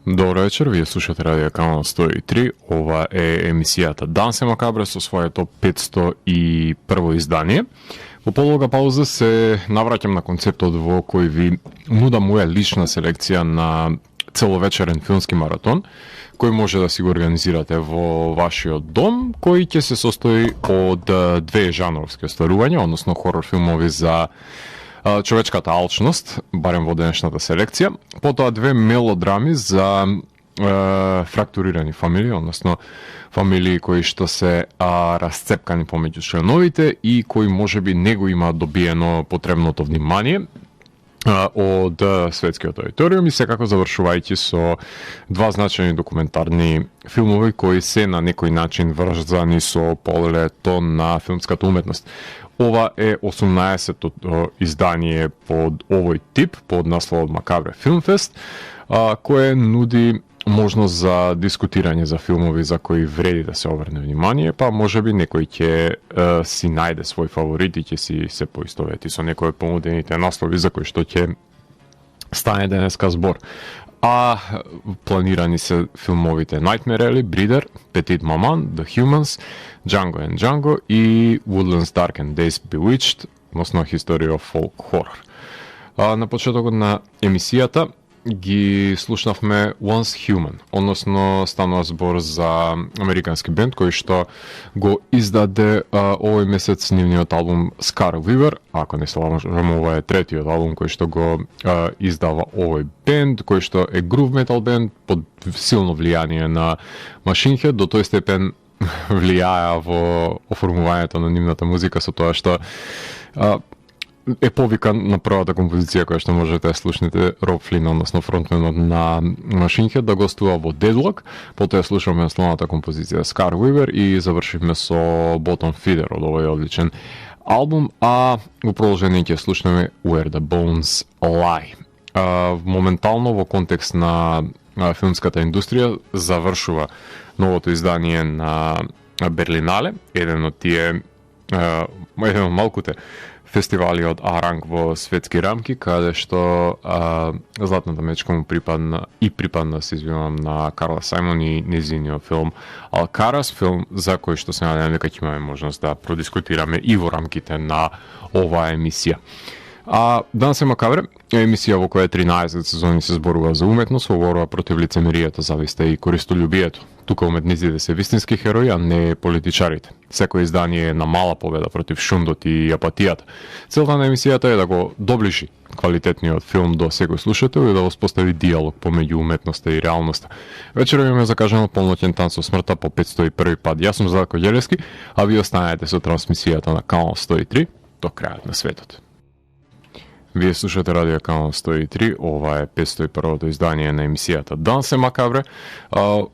Добро вечер, вие слушате Радио Канал 103. Ова е емисијата Дансе Макабре со своето 501 издание. Во полога пауза се навраќам на концептот во кој ви нуда моја лична селекција на целовечерен филмски маратон, кој може да си го организирате во вашиот дом, кој ќе се состои од две жанровски остварувања, односно хорор филмови за човечката алчност, барем во денешната селекција, потоа две мелодрами за фрактурирани фамилии, односно фамилии кои што се расцепкани помеѓу членовите и кои можеби не го имаат добиено потребното внимание од светскиот аудиториум и секако завршувајќи со два значајни документарни филмови кои се на некој начин врзани со полето на филмската уметност. Ова е 18-то издание под овој тип, под насловот Макабре Филмфест, кое нуди можност за дискутирање за филмови за кои вреди да се обрне внимание, па можеби некој ќе си најде свој фаворит и ќе си се поистовети со некој од понудените наслови за кои што ќе стане денеска збор. А планирани се филмовите Nightmare Alley, Breeder, Petite Maman, The Humans, Django and Django и Woodlands Dark and Days Bewitched, односно History of Folk Horror. На почетокот на емисијата ги слушнавме Once Human, односно станува збор за американски бенд кој што го издаде овој месец нивниот албум Scar Weaver, ако не се лажам, ова е третиот албум кој што го издава овој бенд, кој што е грув метал бенд под силно влијание на Machine Head, до тој степен влијаја во оформувањето на нивната музика со тоа што е повикан на првата композиција која што можете да слушнете, Роб Флин, односно фронтменот на Machine Head, да гостува во Deadlock, потоа слушаме основната композиција Scar Weaver и завршивме со Bottom Feeder од овој одличен албум, а во продолжение ќе слушнеме Where the Bones Lie. Моментално во контекст на филмската индустрија завршува новото издание на Берлинале, еден од малкуте фестивали од А-ранг во светски рамки, каде што златната мечка му припадна, се извинувам, на Карла Сајмон и незиниот филм Алкарас, филм за кој што се надевам дека ќе имаме можност да продискутираме и во рамките на оваа емисија. Дансе Макабре е емисија во која 13 сезони се зборува за уметност, во борба против лицемеријата, зависта и користолюбието. Тука уметниците се вистински херои, а не политичарите. Секој издание е на мала победа против шундот и апатијата. Целта на емисијата е да го доближи квалитетниот филм до секој слушател и да воспостави диалог помеѓу уметноста и реалноста. Вечера имаме закажано полноќен танц со смртта по 501 пат. Јас сум Златко Ѓелевски, а вие останете со трансмисијата на Канал 103 до крајот на светот. Вие слушате Радио Канал 103, ова е 501-то издание на емисијата Дансе Макабре,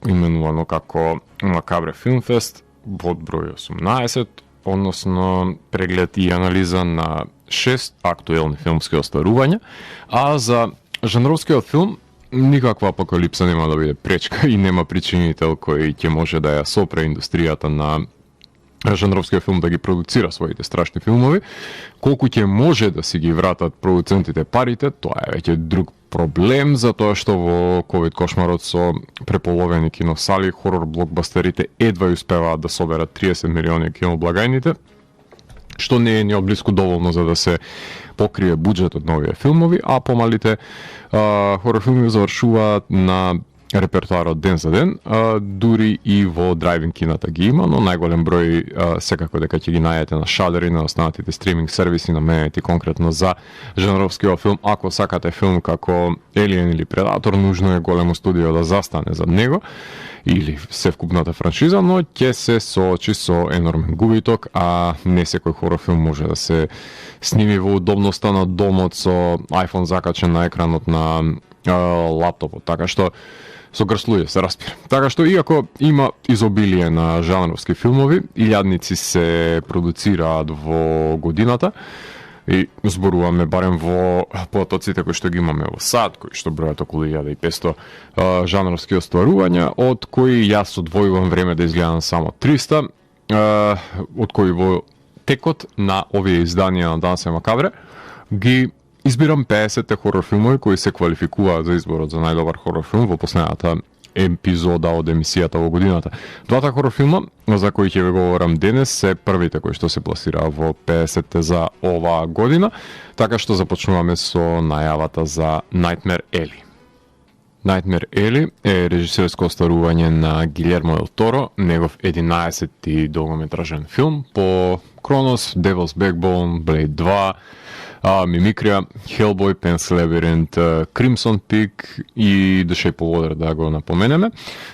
именувано како Макабре Филмфест, под број 18, односно преглед и анализа на 6 актуелни филмски остварувања, а за жанровскиот филм никаква апокалипса нема да биде пречка и нема причинител кој ќе може да ја сопре индустријата на жанровскиот филм да ги продуцира своите страшни филмови. Колку ќе може да си ги вратат продуцентите парите, тоа е веќе друг проблем, затоа што во ковид кошмарот со преполовени киносали, хорор блокбастерите едва успеваат да соберат 30 милиони киноблагајните, што не е ни одблиску доволно за да се покрие буџетот на овие филмови, а помалите хорор филми завршуваат на репертуарот ден за ден, дури и во драйвин кината ги има, но најголем број секако дека ќе ги најдете на Shudder и на останатите стриминг сервиси наменети конкретно за жанровскиот филм. Ако сакате филм како Alien или Predator, нужно е големо студио да застане за него или севкупната франшиза, но ќе се соочи со енормен губиток, а не секој хорор филм може да се сними во удобноста на домот со iPhone закачен на екранот на лаптопот, така што со грслује се распира. Така што иако има изобилие на жанровски филмови, илјадници се продуцираат во годината и зборуваме барем во потоците кои што ги имаме во САД, кои што бројат околу 1500 жанровски остварувања, од кои јас одвојувам време да изгледам само 300, од кои во текот на овие изданија на Дансе Макабре ги избирам 50 хорор филмови кои се квалификуваат за изборот за најдобар хорор филм во последната епизода од емисијата во годината. Двата хорор филма за кои ќе ви говорам денес се првите кои што се пласираа во 50 за оваа година, така што започнуваме со најавата за Nightmare Alley. Nightmare Alley е режисерско остарување на Гилермо Дел Торо, негов 11-ти долгометражен филм по Кронос, Devil's Backbone, Blade 2, Мимикрија, Hellboy, Pan's Labyrinth, Crimson Peak и The Shape of Water, да го напоменеме.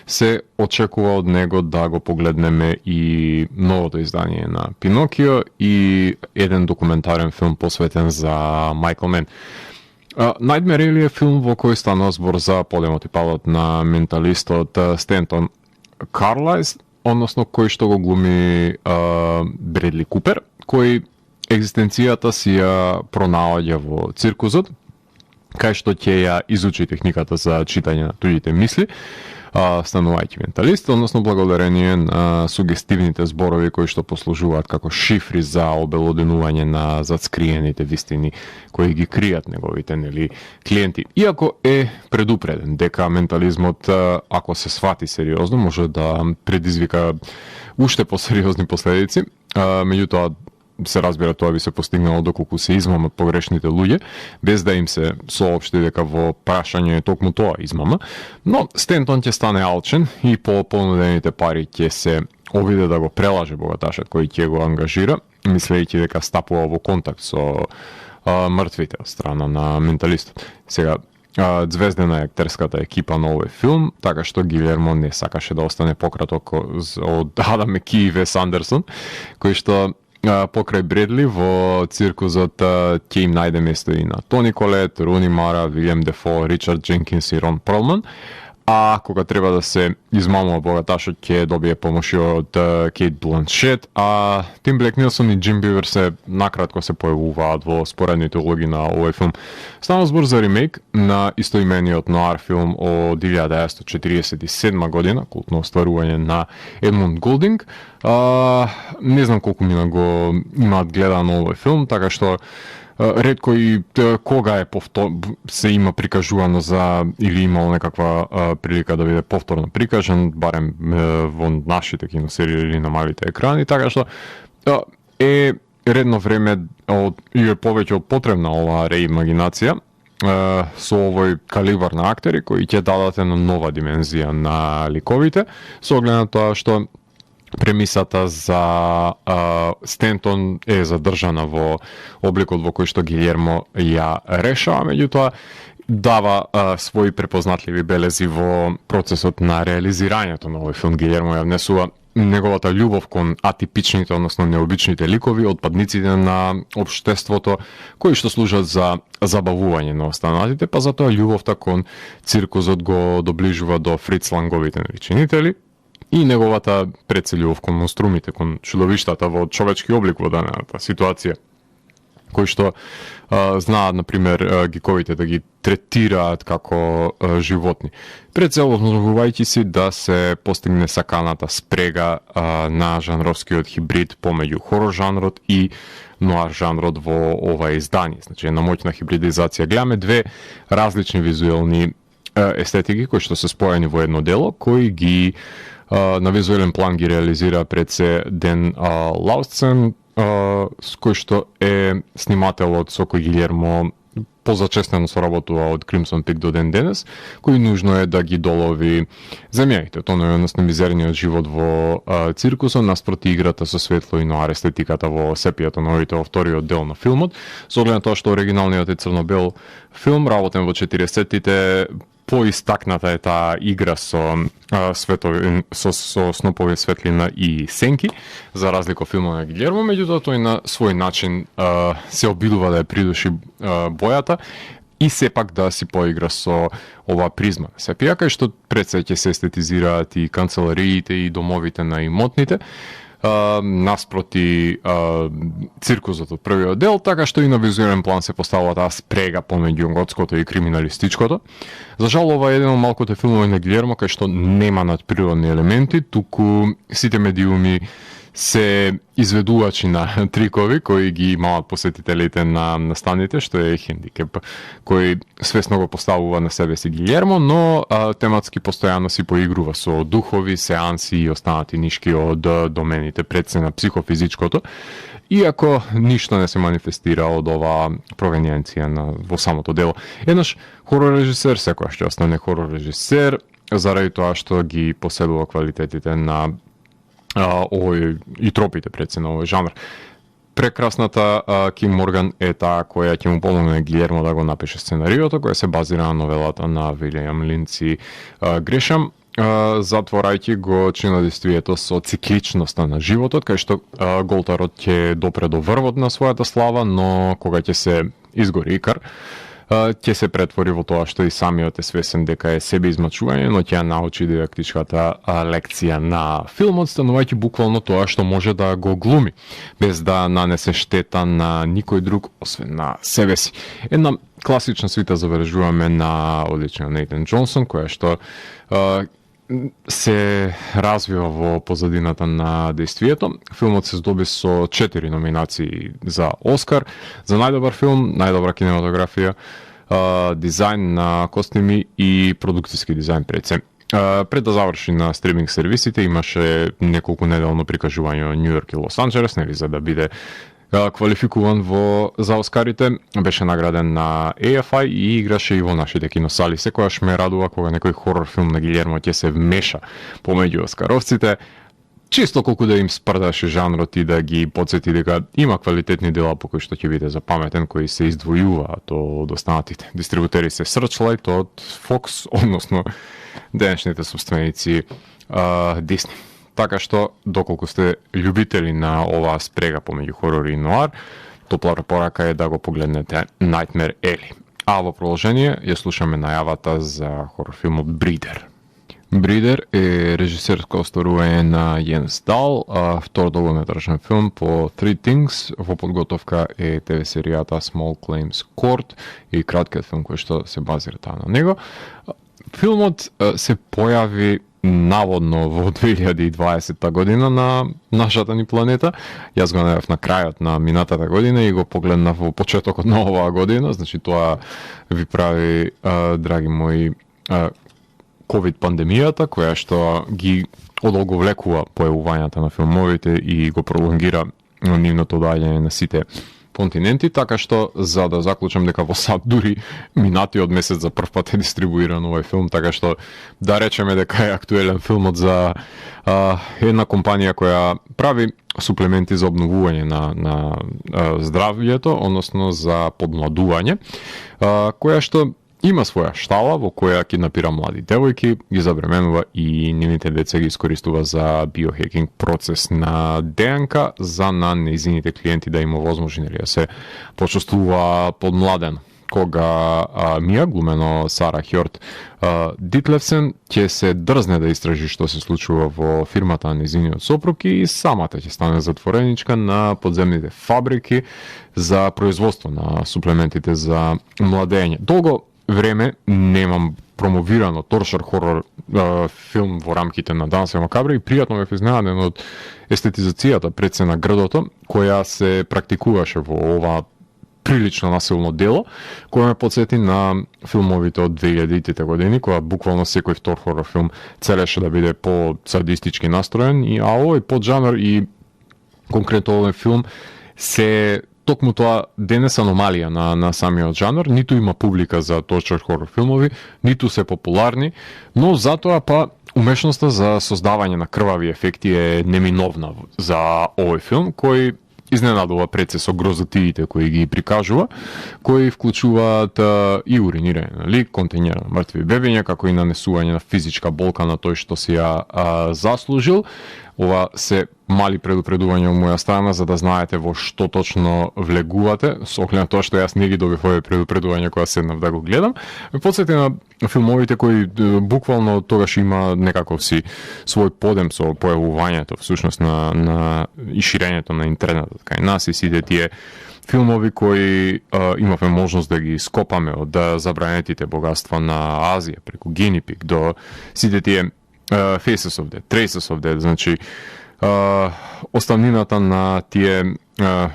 Се очекува од него да го погледнеме и новото издание на Пинокио и еден документарен филм посветен за Майкл Мен. Nightmare Alley е филм во кој станува збор за подемот и падот на менталистот Стентон Карлайс, односно кој што го глуми Бредли Купер, кој екзистенцијата си ја пронаоѓа во циркузот, кај што ќе ја изучи техниката за читање на туѓите мисли, станувајќи менталист, односно благодарение на сугестивните зборови кои што послужуваат како шифри за обелоденување на зацкриените вистини кои ги кријат неговите клиенти. Иако е предупреден дека ментализмот, ако се свати сериозно, може да предизвика уште посериозни последици, меѓутоа се разбира тоа би се постигнало доколку се измамат погрешните луѓе, без да им се соопшти дека во прашање е токму тоа измама, но Стентон ќе стане алчен и по понудените пари ќе се обиде да го прелаже богаташот кој ќе го ангажира, мислејќи дека стапува во контакт со мртвите од страна на менталистот. Сега, звездена е актерската екипа на овој филм, така што Гилермо не сакаше да остане пократок од Адам Меки и Вес Андерсон, кои што покрај Бредли во циркузот ќе им најде место и на Тони Колет, Руни Мара, Вилијам Дефо, Ричард Дженкинс и Рон Перлман, а кога треба да се измамува богаташот ќе добие помоши од Кейт Бланшет, а Тим Блек Нилсон и Джим Бивер се накратко се појавуваат во споредните улоги на овој филм. Става збор за ремейк на истоимениот ноар филм од 1947 година, култно остварување на Едмунд Голдинг. Не знам колку мина го имаат гледано овој филм, така што ретко и кога се има прикажувано за или имало некаква прилика да биде повторно прикажан, барем во нашите киносерии или на малите екрани, така што е редно време и е повеќе од потребна оваа реимагинација со овој калибар на актери кои ќе дадат една нова димензија на ликовите, со оглед на тоа што премисата за Стентон е задржана во обликот во кој што Гилермо ја решава, меѓутоа дава своји препознатливи белези во процесот на реализирањето на овој филм. Гилермо ја внесува неговата љубов кон атипичните, односно необичните ликови, отпадниците на општеството, кои што служат за забавување на останатите, па затоа љубовта кон циркузот го доближува до Фриц Ланговите начинители и неговата прецелјувов кон монструмите, кон чудовиштата во човечки облик во дадената ситуација, кои што знаат, например, гиковите да ги третираат како животни. Прецелувувајќи си да се постигне саканата спрега на жанровскиот хибрид помеѓу хорор жанрот и ноар жанрот во ова издание. Значи, на моќна хибридизација. Гледаме две различни визуелни естетики кои што се споени во едно дело, кои ги на визуелен план ги реализира пред се Ден Лаустсен, кој што е снимателот со кој Гилермо позачестено соработува од Crimson Peak до ден денес, кој нужно е да ги долови земјаните. Тоа е односно мизерниот живот во циркусот, наспроти играта со светло и ноар естетиката во сепијата на овите во вториот дел на филмот. Со оглед на тоа што оригиналниот е црно-бел филм, работен во 40-тите, поистакната е таа игра со светови, со снопови светлина и сенки, за разлика од филмот на Гилермо, меѓутоа тој на свој начин се обидува да ја придуши бојата и сепак да си поигра со оваа призма. Сепија кај што пред се ќе се естетизираат и канцелариите и домовите на имотните, наспроти циркузот од првиот дел, така што и на визуелен план се поставува таа спрега помеѓу готското и криминалистичкото. За жал, ова е еден од малкото филмови на Гилермо кај што нема надприродни елементи, туку сите медиуми се изведувачи на трикови кои ги имаат посетителите на настаните, што е хендикеп кој свесно го поставува на себе си Гилјермо, но тематски постојано си поигрува со духови, сеанси и останати нишки од домените пред се на психофизичкото. Иако ништо не се манифестира од оваа провениенција во самото дело. Еднаш хорор режисер секојаш ќе остане хорор режисер заради тоа што ги поседува квалитетите на овој и тропите пред се на овој жанр. Прекрасната Ким Морган е таа која ќе му помогне Гилјермо да го напише сценариото, која се базира на новелата на Вилијам Линдси Грешам, затворајќи го чинодействието со цикличноста на животот, кај што голтарот ќе допре до врвот на својата слава, но кога ќе се изгори икар, ќе се претвори во тоа што и самиот е свесен дека е себе измачување, но ќе ја научи дидактичката лекција на филмот, станувајќи буквално тоа што може да го глуми, без да нанесе штета на никој друг, освен на себе си. Една класична свита забележуваме на одличниот Нейтан Џонсон, која што се развива во позадината на дејствието. Филмот се здоби со 4 номинации за Оскар, за најдобар филм, најдобра кинематографија, дизајн на костими и продукцијски дизајн пред се. Пред да заврши на стриминг сервисите, имаше неколку неделно прикажување во Њу Јорк и Лос Анџелес, нели, за да биде квалификуван за Оскарите, беше награден на AFI и играше и во нашите киносали. Секојаш ме радува кога некој хорор филм на Гилјермо ќе се вмеша помеѓу оскаровците, чисто колку да им спрдаше жанрот и да ги подсети дека има квалитетни дела по кои што ќе биде запаметен, кои се издвојуваат од останатите. Дистрибутери се Searchlight од Fox, односно денешните собственици Disney. Така што, доколку сте љубители на оваа спрега помеѓу хорор и ноар, топла препорака е да го погледнете Nightmare Alley. А во продолжение ја слушаме најавата за хорор филмот Бридер. Бридер е режисерско остварување на Јенс Дал, втор долгометражен филм по Three Things. Во подготовка е ТВ серијата Small Claims Court и краткиот филм кој што се базира таа на него. Филмот се појави наводно во 2020 година на нашата ни планета. Јас го најав на крајот на минатата година и го погледнав во почетокот на оваа година. Значи тоа ви прави, драги мои, ковид пандемијата, која што ги одолговлекува појавувањата на филмовите и го пролонгира нивното доаѓање на сите континенти, така што за да заклучам дека во САД дури минатиот месец за прв пат е дистрибуиран овој филм, така што да речеме дека е актуелен филмот за една компанија која прави суплементи за обновување на здравјето, односно за подмладување, која што има своја штала во која киднапира млади девојки, ги забременува и нивните деца ги искористува за биохекинг процес на ДНК за на нејзините клиенти да им овозможи да се почувствува подмладен. Кога Мија, глумено Сара Хјорт Дитлевсен, ќе се дрзне да истражи што се случува во фирмата на нејзиниот сопруг и самата ќе стане затвореничка на подземните фабрики за производство на суплементите за младење. Долго време немам промовирано торчер хорор филм во рамките на Данс и Макабра и пријатно ме изненаден од естетизацијата пред се на градото која се практикуваше во ова прилично насилно дело, која ме подсети на филмовите од 2000-тите години, која буквално секој втор хорор филм целеше да биде по-садистички настроен, а овој поджанр и конкретно овој филм се токму тоа денес аномалија на самиот жанр, ниту има публика за торчер хорор филмови, ниту се популарни, но затоа па умешноста за создавање на крвави ефекти е неминовна за овој филм, кој изненадува пред се со грозотиите кои ги прикажува, кои вклучуваат и уринирање на лик, контењера на мртви бебиња, како и нанесување на физичка болка на тој што си ја заслужил. Ова се мали предупредување од моја страна за да знаете во што точно влегувате, со оглед на тоа што јас не ги добив овие предупредувања кога седнав да го гледам. Ме потсети на филмовите кои буквално тогаш има некаков си свој подем со појавувањето всушност на и ширењето на интернетот кај нас и сите тие филмови кои имавме можност да ги скопаме од забранетите богатства на Азија преку Guinea Pig до сите тие Faces of Death, Traces of Death, значи оставнината на тие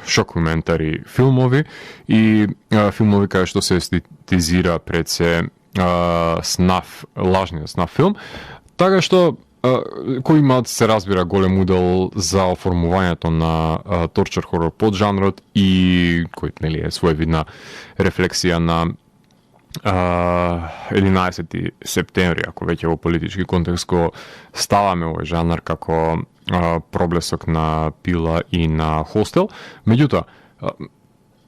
шокументари филмови и филмови каде што се естетизира пред се лажниот снаф филм, така што кој имаат, се разбира, голем удел за оформувањето на торчер хорор поджанрот и кој нели е своевидна рефлексија на 11 септември, ако веќе во политички контекст го ставаме овој жанр како проблесок на Пила и на Хостел. Меѓутоа,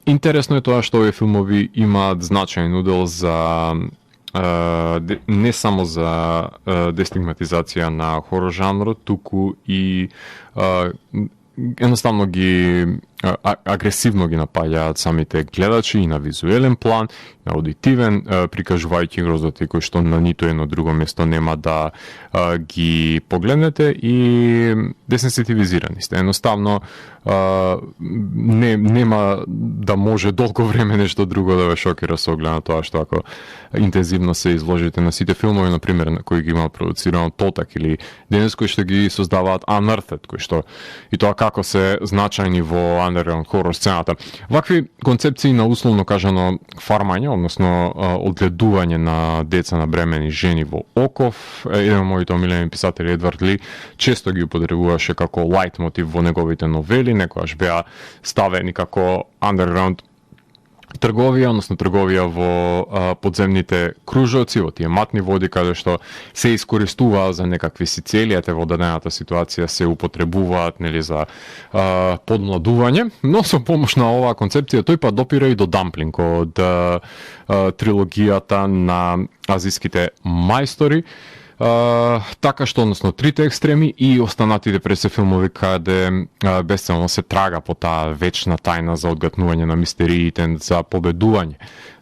интересно е тоа што овие филмови имаат значаен удел за не само за дестигматизација на хорор жанрот, туку и едноставно ги агресивно ги напаѓаат самите гледачи и на визуелен план, на аудитивен, прикажувајќи грозоти кои што на ниту едно друго место нема да ги погледнете и десенситивизирани сте. Едноставно нема да може долго време нешто друго да ве шокира со оглед на тоа што ако интензивно се изложите на сите филмови, например, на кои ги има продуцирано Тотак или денес кои што ги создаваат Unearthed, кои што и тоа како се значајни во underground хорор сцената. Вакви концепции на условно кажано фармање, односно одгледување на деца на бремени жени во оков, еден од моите омилени писатели Едвард Ли често ги употребуваше како лајт мотив во неговите новели, некојаш беа ставени како underground трговија, односно трговија во подземните кружоци, во тие матни води, каде што се искористуваат за некакви си цели, ете во дадената ситуација се употребуваат нели за подмладување, но со помош на оваа концепција тој па допира и до дамплинг од трилогијата на азиските мајстори, така што, односно, трите екстреми и останатите пред се филмови каде бесцелно се трага по таа вечна тајна за одгатнување на мистериите, за победување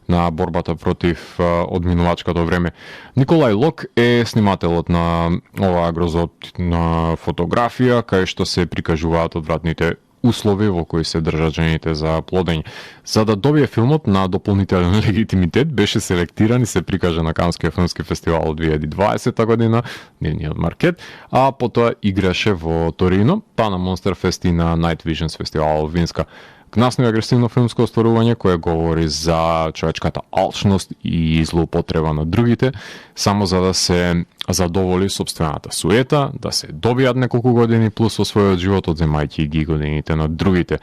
на борбата против одминувачкото време. Николај Лок е снимателот на оваа грозотна фотографија, кај што се прикажуваат одвратните услови во кои се држат жените за плодење. За да добие филмот на дополнителен легитимитет, беше селектиран и се прикажа на Канскиот филмски фестивал од 2020 година, нивниот маркет, а потоа играше во Торино, па на Monster Fest и на Night Visions фестивал во Винска. Гнасно и агресивно филмско остварување кое говори за човечката алчност и злоупотреба на другите, само за да се задоволи собствената суета, да се добијат неколку години плюс во својот живот, одземајќи ги годините на другите.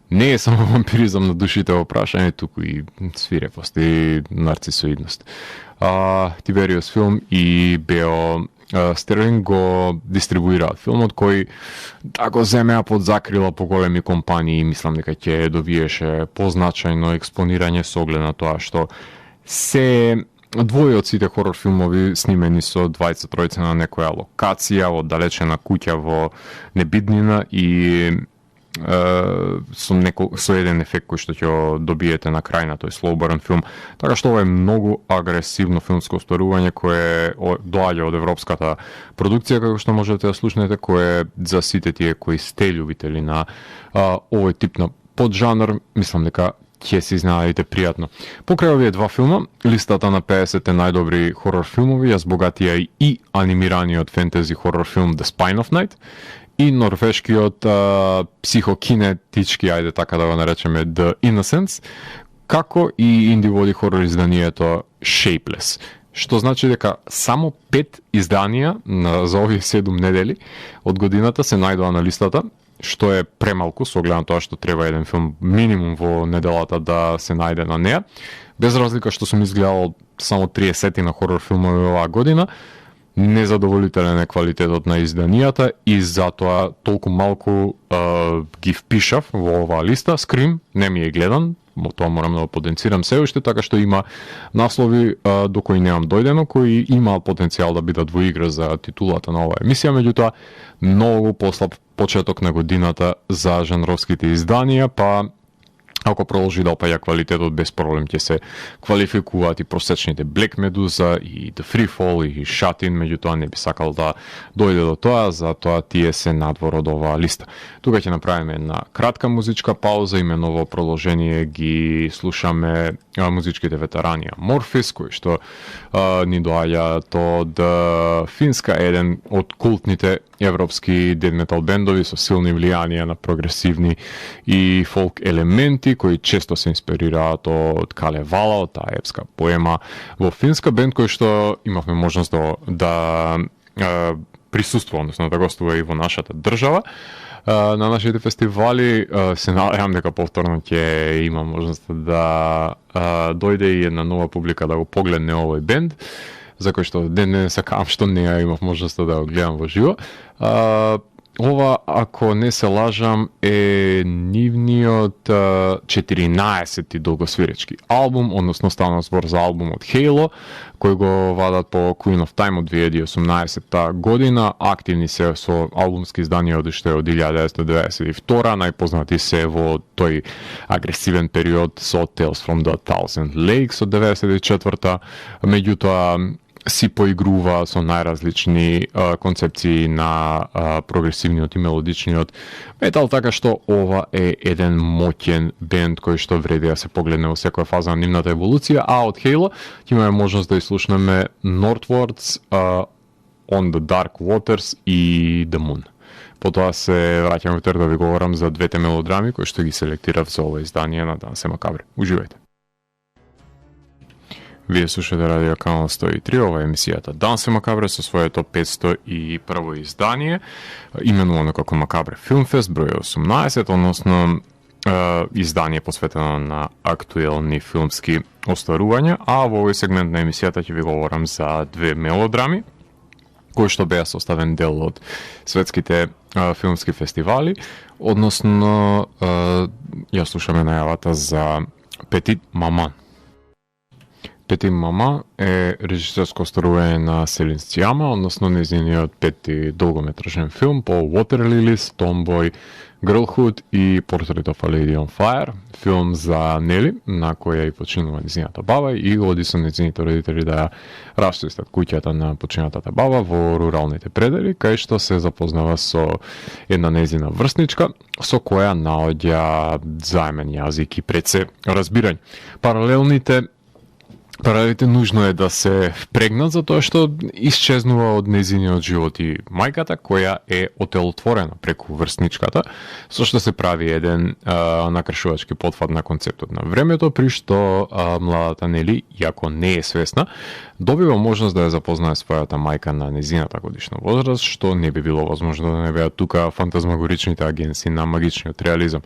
Не е само вампиризам на душите во прашање, туку и свирепост и нарцисоидност. Тибериус филм и Бео Стерлинг го дистрибуираат филмот, кој да го земеа под закрила по големи компании, мислам дека ќе добиеше позначајно експонирање со оглед на тоа што се двој од сите хорор филмови снимени со 23 на некоја локација, во далечена куќа во небиднина и со еден ефект кој што ќе добиете на крај на тој slow burn филм. Така што ова е многу агресивно филмско остварување кое доаѓа од европската продукција, како што можете да слушнете, кое за сите тие кои сте љубители на овој тип на поджанр, мислам дека ќе се изненадите пријатно. Покрај овие два филма, листата на 50 најдобри хорор филмови ја збогатија и анимираниот фентези хорор филм The Spine of Night и норвешкиот психокинетички, ајде така да го наречеме, The Innocents, како и инди води хорор изданието Shapeless. Што значи дека само 5 изданија за овие 7 недели од годината се најдоа на листата, што е премалку со оглед на тоа што треба еден филм минимум во неделата да се најде на неа. Без разлика што сум изгледал само 30 на хорор филмови оваа година, незадоволителен е квалитетот на изданијата и затоа толку малку ги впишав во оваа листа. Scream не ми е гледан, тоа морам да го потенцирам се уште, така што има наслови до кои немам дојдено, кои имаат потенцијал да бидат во игра за титулата на оваа емисија, меѓутоа многу послаб почеток на годината за жанровските изданија, па ако продолжи да опаѓа квалитетот, без проблем ќе се квалификуваат и просечните Black Medusa и The Free Fall и Shut In, меѓутоа не би сакал да дојде до тоа, затоа тие се надвор од оваа листа. Тука ќе направиме една кратка музичка пауза, имено во продолжение ги слушаме музичките ветерани Amorphis, кои што ни доаѓаат од Финска, еден од култните европски дед метал бендови со силни влијанија на прогресивни и фолк елементи кои често се инспирираат од Калевала, од таа епска поема во финска бенд кој што имавме можност да присуствува, односно да гостува и во нашата држава. На нашите фестивали се надевам дека повторно ќе има можност да дојде и една нова публика да го погледне овој бенд, за кој што не сакам што не ја имав можност да го гледам во живо. Ова, ако не се лажам, е нивниот 14-ти долгосвиречки албум, односно станува збор за албумот Halo, кој го вадат по Queen of Time од 2018 година. Активни се со албумски изданија од уште од 1992, најпознати се во тој агресивен период со Tales from the Thousand Lakes од 94-та, меѓутоа си поигрува со најразлични концепции на прогресивниот и мелодичниот метал, така што ова е еден моќен бенд кој што вреди да се погледне во секоја фаза на нивната еволуција, а од Halo ќе имаме можност да изслушнеме Northwards, On the Dark Waters и The Moon. Потоа се враќаме утре да ви говорам за двете мелодрами кои што ги селектирав за ова издание на Данс е Макабре. Уживајте! Вие слушате Радио Канал 103, ова е емисијата Данс е Макабре со своето 501 издание, именувано како Макабре Филмфест, број 18, односно издание посветено на актуелни филмски остварувања, а во овој сегмент на емисијата ќе ви говорам за две мелодрами, кои што беа составен дел од светските филмски фестивали, односно ја слушаме најавата за Петит Маман. Петит Мама е режисерско остварување на Селин Сциама, односно нејзиниот пети долгометражен филм по Water Lilies, Tomboy, Girlhood и Portrait of a Lady on Fire, филм за Нели, на која и починува нејзината баба и оди со нејзините родители да ја расчистат куќата на починатата баба во руралните предели, кај што се запознава со една нејзина врсничка, со која наоѓа заемен јазик и пред се разбирање. Паралелите нужно е да се впрегнат затоа што исчезнува од нејзиниот живот и мајката која е отелотворена преку врсничката, со што се прави еден накршувачки потфат на концептот на времето, при што младата Нели, иако не е свесна, добива можност да ја запознае својата мајка на нејзината годишна возраст, што не би било возможно да не беа тука фантазмагоричните агенции на магичниот реализам.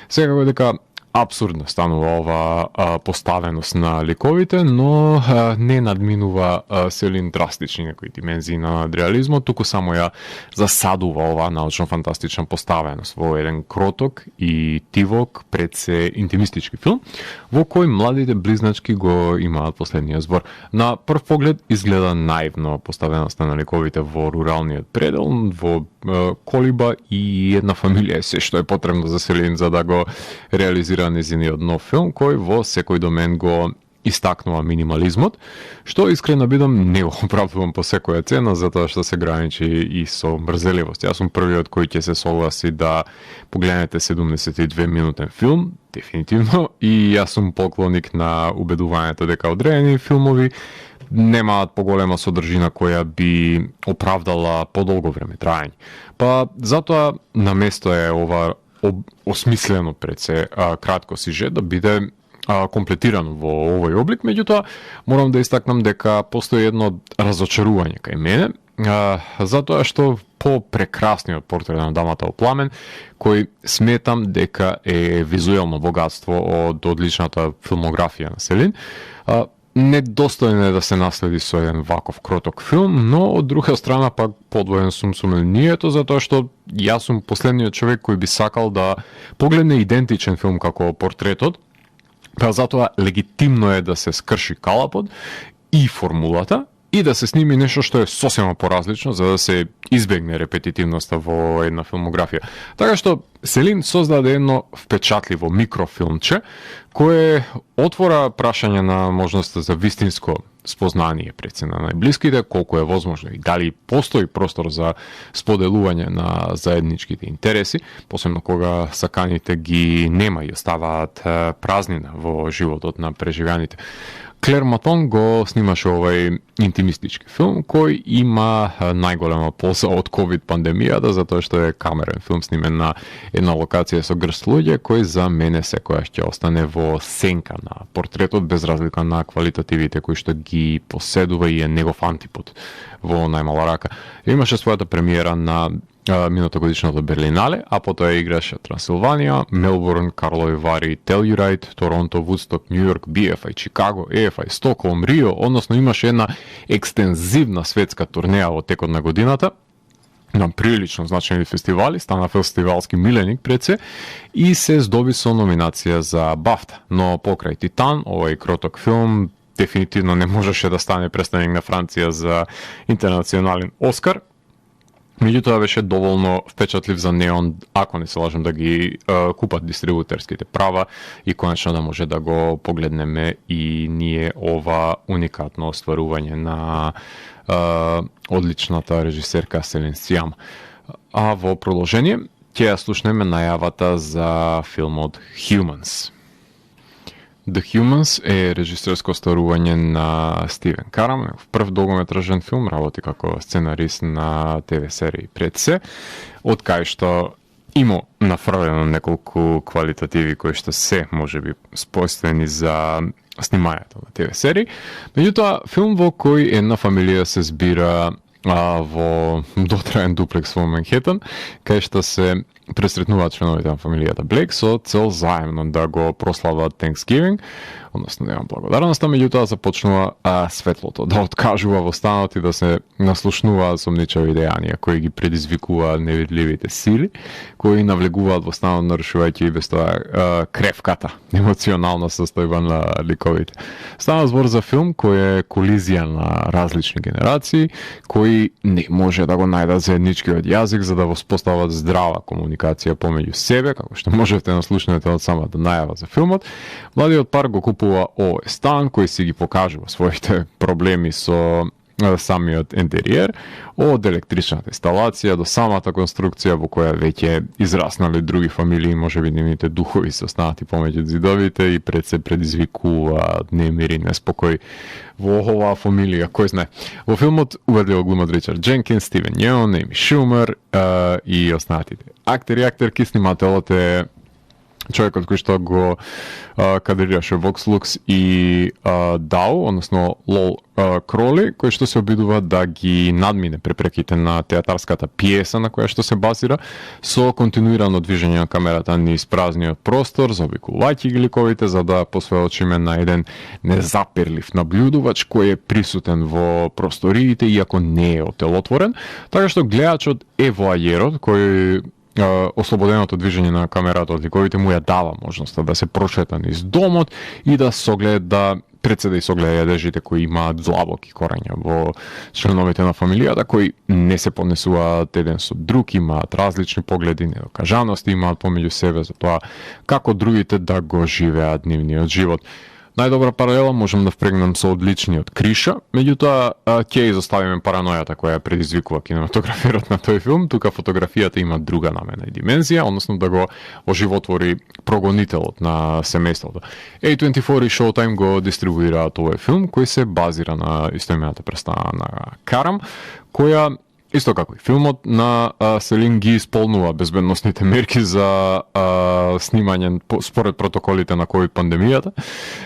Секако дека апсурдно станува ова поставеност на ликовите, но не надминува Селин драстични некои димензии на надреализмот, туку само ја засадува ова научно-фантастична поставеност во еден кроток и тивок пред се интимистички филм, во кој младите близначки го имаат последниот збор. На прв поглед изгледа наивно поставеноста на ликовите во руралниот предел, во колиба и една фамилија е се што е потребно за Селин за да го реализира нејзиниот нов филм, кој во секој домен го истакнува минимализмот, што искрено бидам не го оправдувам по секоја цена, затоа што се граничи и со мрзеливост. Јас сум првиот кој ќе се согласи да погледнете 72 минутен филм, дефинитивно, и јас сум поклоник на убедувањето дека одредени филмови немаат поголема содржина која би оправдала подолго време траење. Па затоа на место е ова осмислено пред се кратко сюжет да биде комплетирано во овој облик, меѓутоа морам да истакнам дека постои едно разочарување кај мене, затоа што по прекрасниот портрет на дамата во пламен, кој сметам дека е визуелно богатство од одличната филмографија на Селин, недостојно е да се наследи со еден ваков кроток филм, но од друга страна пак подвоен сум со мнението, затоа што јас сум последниот човек кој би сакал да погледне идентичен филм како портретот, па затоа легитимно е да се скрши калапот и формулата и да се сними нешто што е сосема поразлично за да се избегне репетитивноста во една филмографија. Така што Селин создаде едно впечатливо микрофилмче кое отвора прашање на можноста за вистинско спознание пред се на најблиските, колку е возможно и дали постои простор за споделување на заедничките интереси, посебно кога саканите ги нема и оставаат празнина во животот на преживеаните. Клер Матон го снимаше овај интимистички филм кој има најголема полза од ковид пандемијата затоа што е камерен филм снимен на една локација со грст луѓе кој за мене секојаш ќе остане во сенка на портретот без разлика на квалитативите кои што ги поседува и е негов антипод во најмала рака. Имаше својата премиера на минутогодишното Берлинале, а потоа играше Трансилванија, Мелбурн, Карлови Вари, Телјурайд, Торонто, Вудсток, Њујорк, BFI, Чикаго, EFI, Стокхолм, Рио, односно имаше една екстензивна светска турнеја во текот на годината, на прилично значени фестивали, стана фестивалски миленик пред се и се здоби со номинација за Бафта. Но покрај Титан, овој кроток филм дефинитивно не можеше да стане представник на Франција за интернационален Оскар. Меѓутоа беше доволно впечатлив за Неон, ако не се лажам, да ги купат дистрибутерските права и конечно да може да го погледнеме и ние ова уникатно остварување на одличната режисерка Селин Сиам. А во продолжение ќе ја слушнеме најавата за филмот Humans. The Humans е режисерско остварување на Стивен Карам, прв долгометражен филм, работи како сценарист на ТВ серии пред се, од кај што има нафрлено неколку квалитативи кои што се можеби спојствени за снимањето на ТВ серии. Меѓутоа, филм во кој една фамилија се збира во дотраен дуплекс во Манхетан, кај што се пресретнуваат членовите на фамилијата Блейк со цел заедно да го прослават Thanksgiving, односно да имам благодарноста, меѓутоа започнува светлото да откажува во станот и да се наслушнуваат сомничави дејанија кои ги предизвикуваат невидливите сили, кои навлегуваат во станот нарушувајќи и без тоа кревката, емоционална состојба на ликовите. Става збор за филм кој е колизија на различни генерации, кои не може да го најдат заедничкиот јазик за да воспостават здрава комуникација помеѓу себе, како што можете да слушнете од самата најава за филмот. Младиот пар го купува овој стан кој си ги покажува своите проблеми со самиот интериер, од електричната инсталација до самата конструкција во која веќе израснали други фамилии, можеби нивните духови се останати помеѓу зидовите и пред се предизвикуваат немир и неспокој во оваа фамилија, кој знае. Во филмот уведливо глумат Ричард Дженкинс, Стивен Јеон, Еми Шумер и останатите актери и актерки. Снимателот е човекот кој што го кадрираше Vox Lux и DAO, односно Лол Кроли, кој што се обидува да ги надмине препреките на театарската пиеса на која што се базира со континуирано движење на камерата низ празниот простор, заобиколувајќи ги ликовите за да посвои очиме на еден незаперлив наблюдувач кој е присутен во просториите иако не е отелотворен, така што гледачот е воајерот кој ослободеното движење на камерата од ликовите му ја дава можноста да се прошета низ домот и да согледа да председа и согледа јадежите кои имаат длабоки корења во членовите на фамилијата, кои не се понесуваат еден со друг, имаат различни погледи, недокажаности имаат помеѓу себе за тоа како другите да го живеат нивниот живот. Најдобра паралела можам да впрегнам со одличниот Криша, меѓутоа ќе изоставиме паранојата која предизвикува кинематограферот на тој филм. Тука фотографијата има друга намена и димензија, односно да го оживотвори прогонителот на семејството. A24 и Showtime го дистрибуираат овој филм кој се базира на истоимената представа на Карам, која исто како и филмот на Селин ги исполнува безбедносните мерки за снимање според протоколите на ковид пандемијата,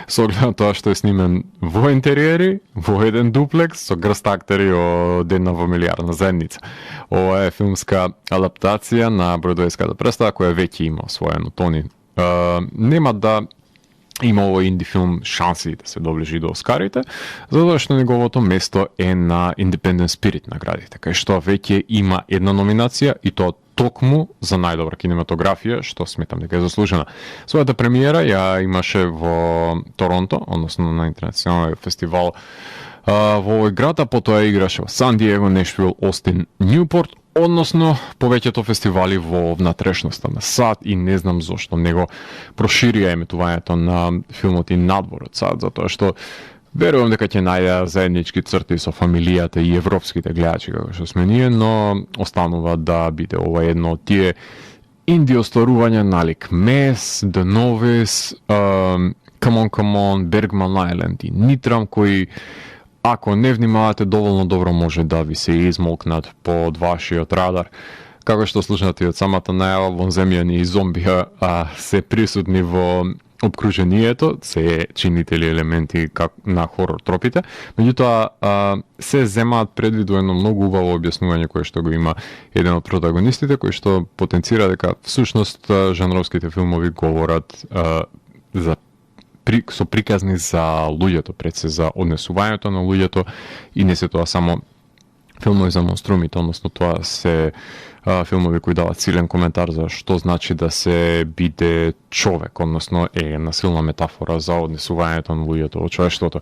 со оглед на тоа што е снимен во интериери, во еден дуплекс, со грст актери од една фамилијарна заедница. Ова е филмска адаптација на бродвејската представа која веќе има освоено тони. Нема да има овој инди филм шанси да се доближи до Оскарите, затоа што неговото место е на Independent Spirit наградите, кај што веќе има една номинација и тоа токму за најдобра кинематографија, што сметам дека е заслужена. Својата премиера ја имаше во Торонто, односно на интернационален фестивал во овој град, а потоа играше во Сан Диего, Нешвил, Остин, Њупорт, односно повеќето фестивали во внатрешноста на САД и не знам зошто него проширија еметувањето на филмот и надвор од САД, затоа што верувам дека ќе најде заеднички црти со фамилијата и европските гледачи како што сме ние, но останува да биде ова едно од тие инди остварувања налик Мес, The Novice, Come on, Bergman Island и Nittram, кои ако не внимавате доволно добро може да ви се измолкнат под вашиот радар. Како што слушнати од самата најава, вонземјани и зомбија се присутни во обкружението, се чинители елементи на хорор тропите, меѓутоа се земаат предвид во едно многу убаво објаснување кое што го има еден од протагонистите, кој што потенцира дека всушност жанровските филмови говорат со приказни за луѓето, пред се за однесувањето на луѓето и не се тоа само филмови за монструмите, односно тоа се филмови кои дават силен коментар за што значи да се биде човек, односно е една силна метафора за однесувањето на луѓето во човештвото.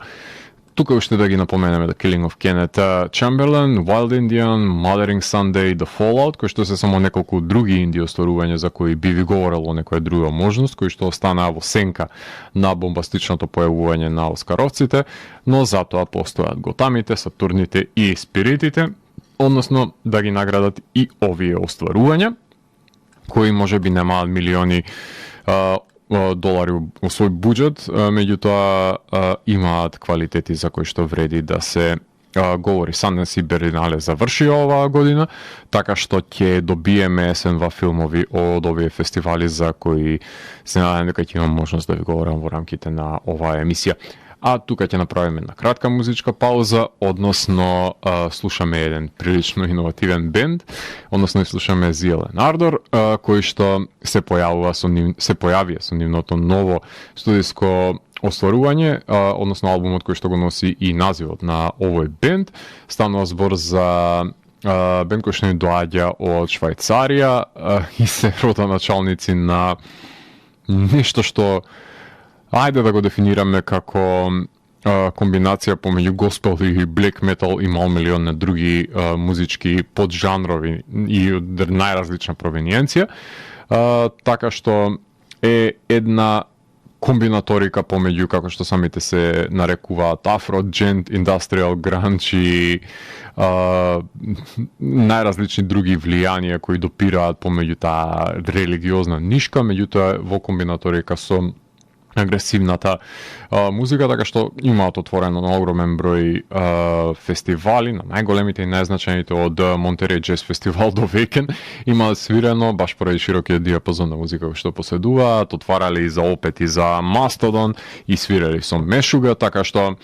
Тука уште да ги напоменеме The Killing of Kenneth Chamberlain, Wild Indian, Mothering Sunday, The Fallout, кои што се само неколку други инди остварувања за кои би ви говорело некоја друга можност, кои што останаа во сенка на бомбастичното појавување на оскаровците, но затоа постојат Готамите, Сатурните и Спиритите, односно да ги наградат и овие остварувања, кои може би немаат милиони долари во свој буџет, меѓутоа имаат квалитети за кои што вреди да се говори. Санденс и Беринале заврши оваа година, така што ќе добиеме СНВ филмови од овие фестивали за кои се надевам дека ќе имам можност да ви говорам во рамките на оваа емисија. А тука ќе направиме една кратка музичка пауза, односно слушаме еден прилично иновативен бенд, односно слушаме Зиелен Ардор, кој што се појавија со нивното ново студиско остварување, односно албумот кој што го носи и називот на овој бенд. Станува збор за бенд кој што ни доаѓа од Швајцарија и се родоначалници на нешто што ајде да го дефинираме како комбинација помеѓу госпел и блек метал и мал милион на други музички поджанрови и од најразлична провениенција. Така што е една комбинаторика помеѓу, како што самите се нарекуваат, афро, джент, индастријал, гранч и најразлични други влијанија кои допираат помеѓу таа религиозна нишка, меѓутоа во комбинаторика со агресивната музика, така што имаат отворено на огромен број фестивали, на најголемите и најзначајните од Монтереј Джез фестивал до векен, имаат свирено баш поради широкиот диапазон на музика кој што поседуваат, отварали и за Опет и за Мастодон и свирали со Мешуга, така што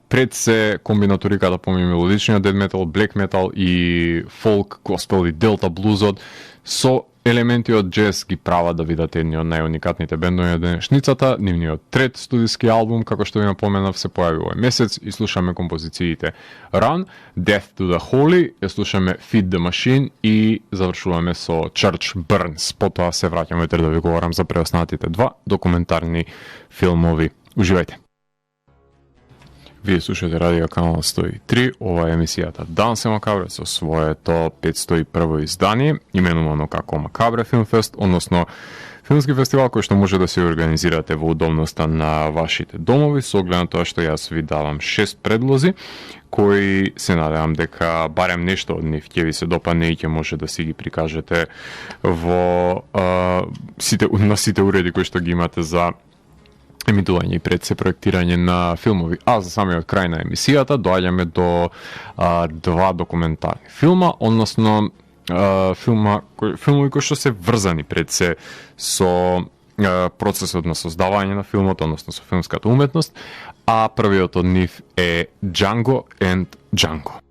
пред се комбинаториката помеѓу мелодичниот дед метал, блек метал и фолк, госпел и делта блузот со елементи од джез ги прават да видат едни од најуникатните бендови на денешницата. Нивниот трет студиски албум, како што ви напоменав, се појави овој месец и слушаме композициите Run, Death to the Holy, ја слушаме Feed the Machine и завршуваме со Church Burns. Потоа се враќаме да ви говорам за преостанатите два документарни филмови. Уживајте! Вие слушате Радио Канал 103, ова е емисијата Дансе Макабре со своето 501 издание, именувано како Макабре Филмфест, односно филмски фестивал кој што може да се организирате во удобноста на вашите домови, со оглед на тоа што јас ви давам 6 предлози, кои се надевам дека барем нешто од нив ќе ви се допадне и ќе може да си ги прикажете во на сите уреди кои што ги имате за емитување и пред се проектирање на филмови. А за самиот крај на емисијата доаѓаме до два документарни филма, односно филмови кои што се врзани пред се со процесот на создавање на филмот, односно со филмската уметност, а првиот од нив е Django and Django.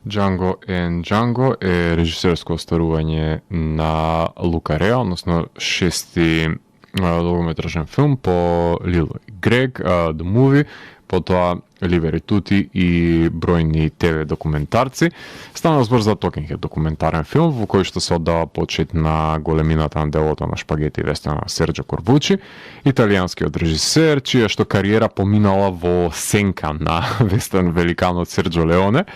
Django and Django е режисерско остварување на Лука Реа, односно шести долгометражен филм по Лил Грег, The Movie, потоа Ливери Тути и бројни ТВ документарци. Стана збор за Токинг документарен филм во кој што се оддава почит на големината на делото на шпагети вестерн на Серджо Корбучи, италијанскиот режисер, чија што кариера поминала во сенка на вестерн великанот Серджо Леоне,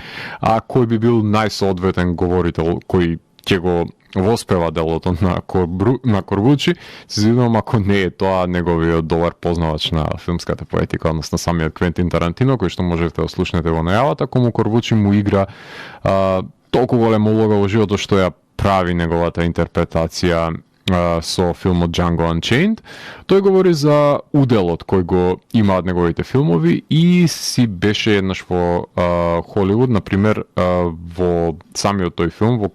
а кој би бил најсоодветен говорител кој ќе го воспева делото на Корбучи, се зидувам ако не е тоа неговиот добар познавач на филмската поетика, односно самиот Квентин Тарантино, кој што можете да слушнете во најавата, кому Корбучи му игра толку голема улога во животот што ја прави неговата интерпретација со филмот Django Unchained. Тој говори за уделот кој го имаат неговите филмови и си беше еднаш во Холивуд, например, во самиот тој филм, во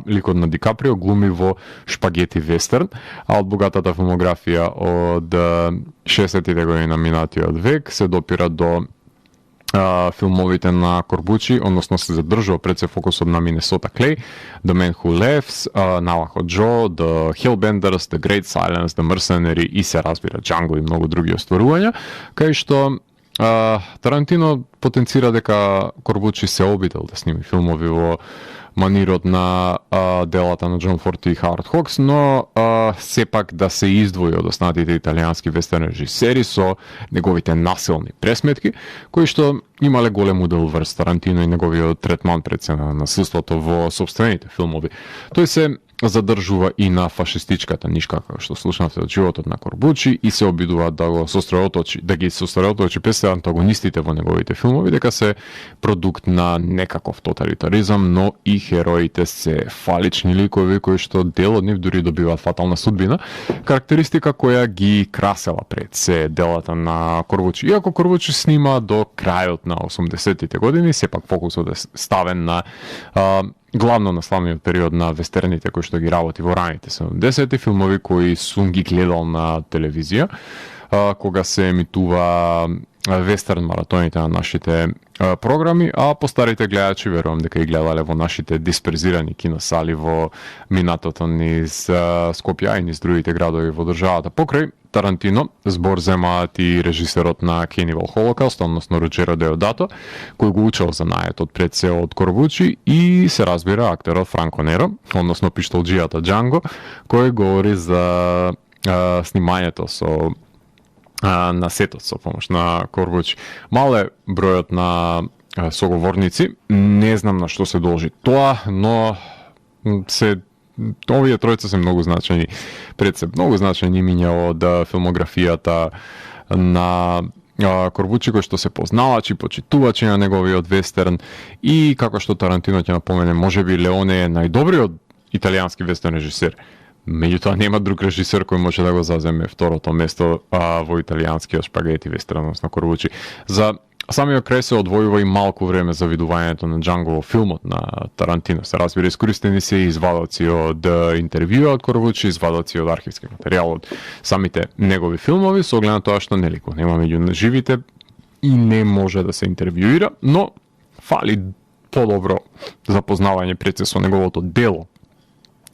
ликот на Ди Каприо глуми во шпагети вестерн, а од богатата филмографија од 60-тите години на минатиот век се допира до филмовите на Корбучи, односно се задржува пред се фокусот на Минесота Клей, The Man Who Laughs, Navajo Joe, The Hellbenders, The Great Silence, The Mercenary и се разбира Django и многу други остварувања, кај што Тарантино потенцира дека Корбучи се обидел да сними филмови во манирот на делата на Џон Форд и Хауард Хокс, но сепак да се издвои од останатите италијански вестерн режисери со неговите насилни пресметки, кои што имале голем удел врз Тарантино и неговиот третман пред се на насилството во собствените филмови. Тој се задржува и на фашистичката нишка, како што слушнавте од животот на Корбучи, и се обидува да ги сосредоточи пред антагонистите во неговите филмови, дека се продукт на некаков тоталитаризам, но и хероите се фалични ликови кои што дел од нив дури добиваат фатална судбина, карактеристика која ги красела пред се делата на Корбучи. Иако Корбучи снима до крајот на 80-тите години, сепак фокусот е ставен на главно на славниот период на вестерните кои што ги работи во раните 70-ти, филмови кои сум ги гледал на телевизија, кога се емитува вестерн маратоните на нашите програми, а постарите гледачи верувам дека и гледале во нашите дисперзирани киносали во минатото низ Скопје и низ другите градови во државата. Покрај Тарантино, збор земаат и режисерот на Cannibal Holocaust, односно Руџеро Деодато, кој го учел занаетот пред се од Корбучи, и се разбира актерот Франко Неро, односно пиштолџијата Django, кој говори за снимањето на сетот со помош на Корбучи. Мал е бројот на соговорници, не знам на што се должи тоа, но овие тројца се многу значајни пред се, многу значајни имиња од филмографијата на Корбучи, кој што се познавачи, почитувачи на неговиот вестерн, и како што Тарантино ќе напомене, можеби Леоне е најдобриот италијански вестерн режисер. Меѓутоа нема друг режисер кој може да го заземе второто место во италијанскиот шпагети вестерн на Корбучи. За самиот крај се одвојува и малку време за видувањето на Django во филмот на Тарантино. Се разбира, искористени се извадоци од интервјуа од Корбучи, извадоци од архивски материјал од самите негови филмови, со оглед на тоа што нелико нема меѓу живите и не може да се интервјуира, но фали подобро запознавање пред се со неговото дело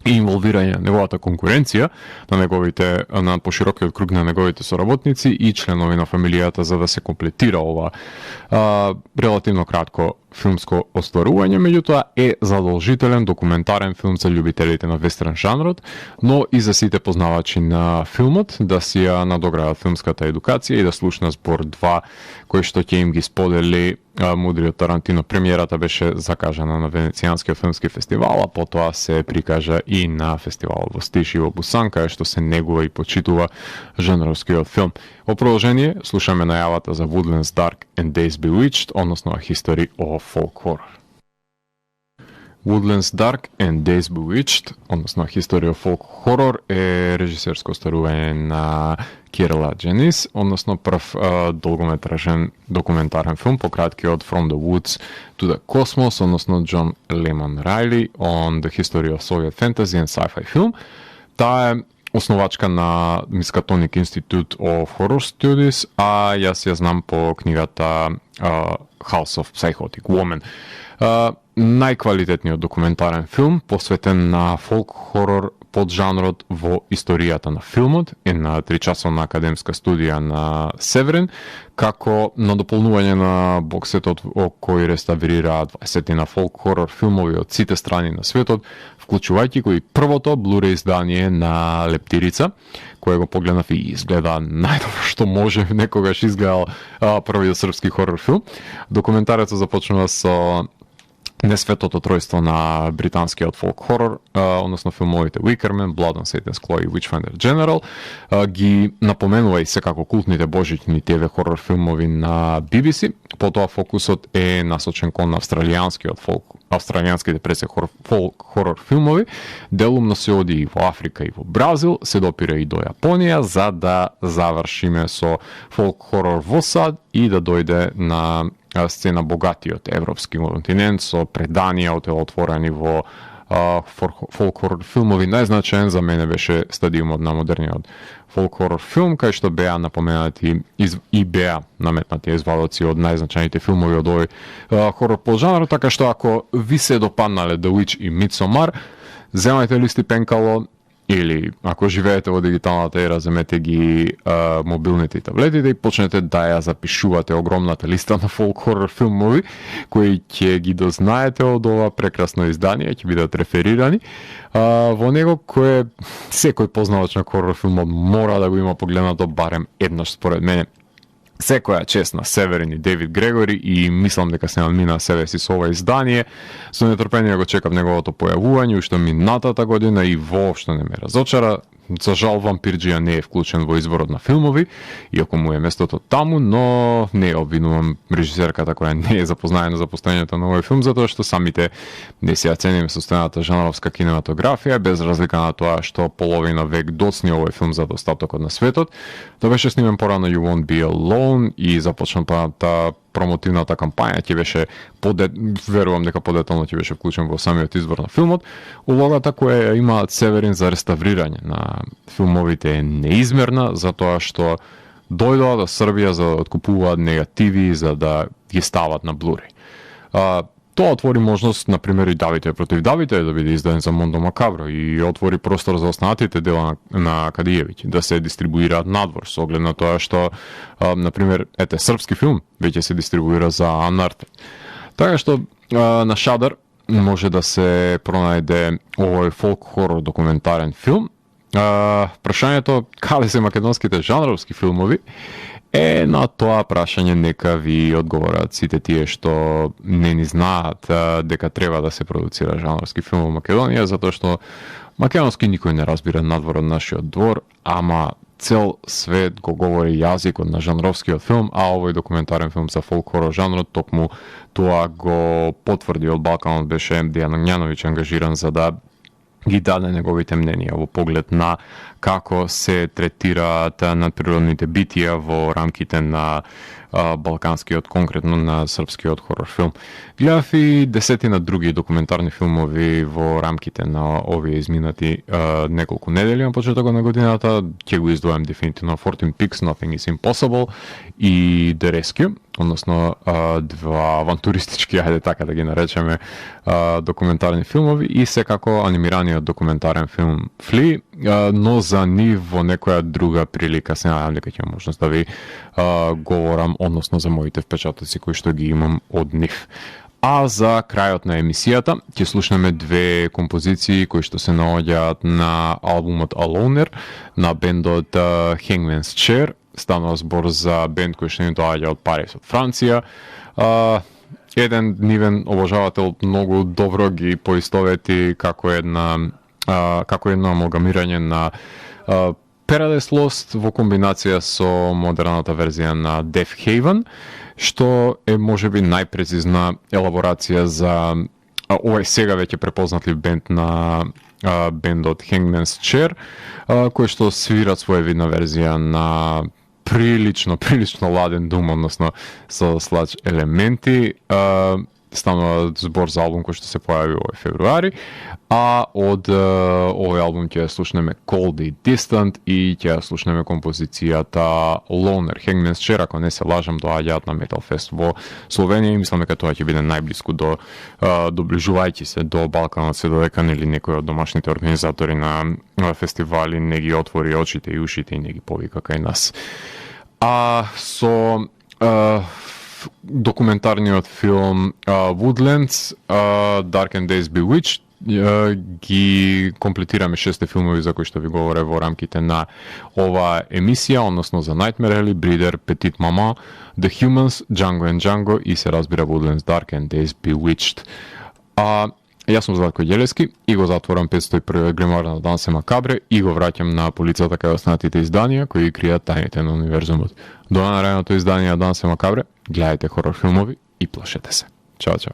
и инволвирање на неговата конкуренција, на поширокиот круг на неговите соработници и членови на фамилијата, за да се комплетира ова релативно кратко филмско остварување. Меѓутоа е задолжителен документарен филм за љубителите на вестерн жанрот, но и за сите познавачи на филмот да си ја надоградат филмската едукација и да слушнат збор 2, кој што ќе им ги сподели мудриот Тарантино. Премиерата беше закажана на Венецијанскиот филмски фестивал, а потоа се прикажа и на фестивалот во Стиш и во Бусан, кај што се негува и почитува жанровскиот филм. Во продолжение слушаме најавата за Woodlands Dark and Days Bewitched, односно A History of Folk Horror. Woodlands Dark and Days Bewitched, односно A History of Folk Horror, е режисерско старување на Кирла Дженис, односно прв долгометражен документарен филм, пократкиот From the Woods to the Cosmos, односно Джон Лемон Райли on the History of Soviet Fantasy and Sci-Fi Film. Таа е основачка на Miskatonic Institute of Horror Studies, а јас ја знам по книгата House of Psychotic Woman. Најквалитетниот документарен филм посветен на фолк хорор поджанрот во историјата на филмот е на 3-часовна академска студија на Северин, како надополнување на боксетот кој реставрира 20 на фолк хорор филмови од сите страни на светот, вклучувајќи го и првото Blu-ray издание на Лептирица, кое го погледнав и изгледа најдобро што може некогаш изгледал првиот српски хорор филм. Документарецот започнува со несветото тројство на британскиот фолк хорор, односно филмовите Wicker Man, Blood on Satan's Claw и Witchfinder General, ги напоменува и секако култните божични ТВ хорор филмови на BBC. Потоа фокусот е насочен кон австралијанскиот фолк австралијанските пресе фолк хорор филмови, делумно се оди и во Африка и во Бразил, се допира и до Јапонија за да завршиме со фолк хорор во САД и да дојде на сцена богатиот европски континент со преданија отворени во фолк хорор филмови. Најзначаен за мене беше Стадиумот на модерниот фолк хорор филм, кај што беа напоменати и беа наметнати извадоци од најзначајните филмови од овој хорор поджанр, така што ако ви се допаднале The Witch и Midsommar, земајте листи пенкало, или ако живеете во дигиталната ера, земете ги мобилните и таблетите и почнете да ја запишувате огромната листа на фолк хорор филмови кои ќе ги дознаете од ова прекрасно издание, ќе бидат реферирани во него, кое секој познавач на хорор филмот мора да го има погледнато барем еднаш според мене. Секоја чест на Северин и Дейвид Грегори и мислам дека се надмина себе си со ова издание. Со нетрпение го чекам неговото појавување уште минатата година и воопшто не ме разочара. За жал, Вампирџија не е вклучен во изборот на филмови, иако му е местото таму, но не обвинувам режисерката која не е запознаена за постојањето на овој филм, затоа што самите не се ја цениме состојаната жанровска кинематографија, без разлика на тоа што половина век доцни овој филм за остатокот на светот. Тоа беше снимен порано You Won't Be Alone и започната промотивната кампања ќе беше верувам дека подетално ќе беше вклучен во самиот избор на филмот. Улогата која имаат Северин за реставрирање на филмовите е неизмерна, затоа што дојдоа до Србија за да откупуваат негативи, за да ги стават на Blu-ray. Тоа отвори можност, например, и Давите против Давите да биде издаден за Мондо Макабро и отвори простор за останатите дела на Кадијевиќ да се дистрибуираат надвор, со оглед на тоа што, например, српски филм веќе се дистрибуира за Анарте. Така што на Шадар може да се пронајде овој фолк хорор документарен филм. Прашањето кале се македонските жанровски филмови е на тоа прашање нека ви одговорат сите тие што не ни знаат дека треба да се продуцира жанровски филм во Македонија, затоа што македонски никој не разбира надвор од нашиот двор, ама цел свет го говори јазикот на жанровскиот филм, а овој документарен филм за фолк хорор жанрот токму тоа го потврди. Од Балканот беше Дејан Огњановиќ ангажиран за да ги даде неговите мненија во поглед на како се третираат надприродните битија во рамките на балканскиот, конкретно на српскиот хорор филм. Гледав и десетина други документарни филмови во рамките на овие изминати неколку недели на почетокот на годината. Ќе го издвојам дефинитивно 14 Peaks, Nothing is Impossible и The Rescue, односно два авантуристички, ајде така да ги наречеме, документарни филмови и секако анимираниот документарен филм Фли, но за нив во некоја друга прилика се надевам дека ќе имам можност да ви говорам, односно за моите впечатоци кои што ги имам од нив. А за крајот на емисијата ќе слушнеме две композиции кои што се наоѓаат на албумот Aloner на бендот Hangman's Chair. Станува збор за бенд кој што ни доаѓа од Париз, од Франција. Еден нивен обожавател многу добро ги поистовети како едно амалгамирање на Paradise Lost во комбинација со модерната верзија на Death Haven, што е можеби најпрецизна елаборација за овој сега веќе препознатлив бенд на бендот Hangman's Chair, кој што свират своевидна верзија на прилично ладен дум, односно со слач елементи. Станува збор за албум кој што се појави овој февруари, а од овој албум ќе слушнеме Cold и Distant и ќе слушнеме композицијата Loner. Hangman's Chair, ако не се лажам, доаѓаат на Metal Fest во Словенија и мислам дека тоа ќе биде најблиску доближувајќи се до Балканот, се додека нели некој од домашните организатори на фестивали не ги отвори очите и ушите и не ги повика кај нас. Со документарниот филм Woodlands, Dark and Days Bewitched, ги комплетираме 6 филмови за кои што ви говоре во рамките на ова емисија, односно за Nightmare Alley, Breeder, Petite Maman, The Humans, Django and Django и се разбира Woodlands, Dark and Days Bewitched. Јас сум Златко Ѓелески и го затворам 501 гримар на Дансе Макабре и го враќам на полицата кај останатите изданија кои кријат тајните на универзумот. До наредното издание на Дансе Макабре, гледајте хорор филмови и плашете се. Чао, чао.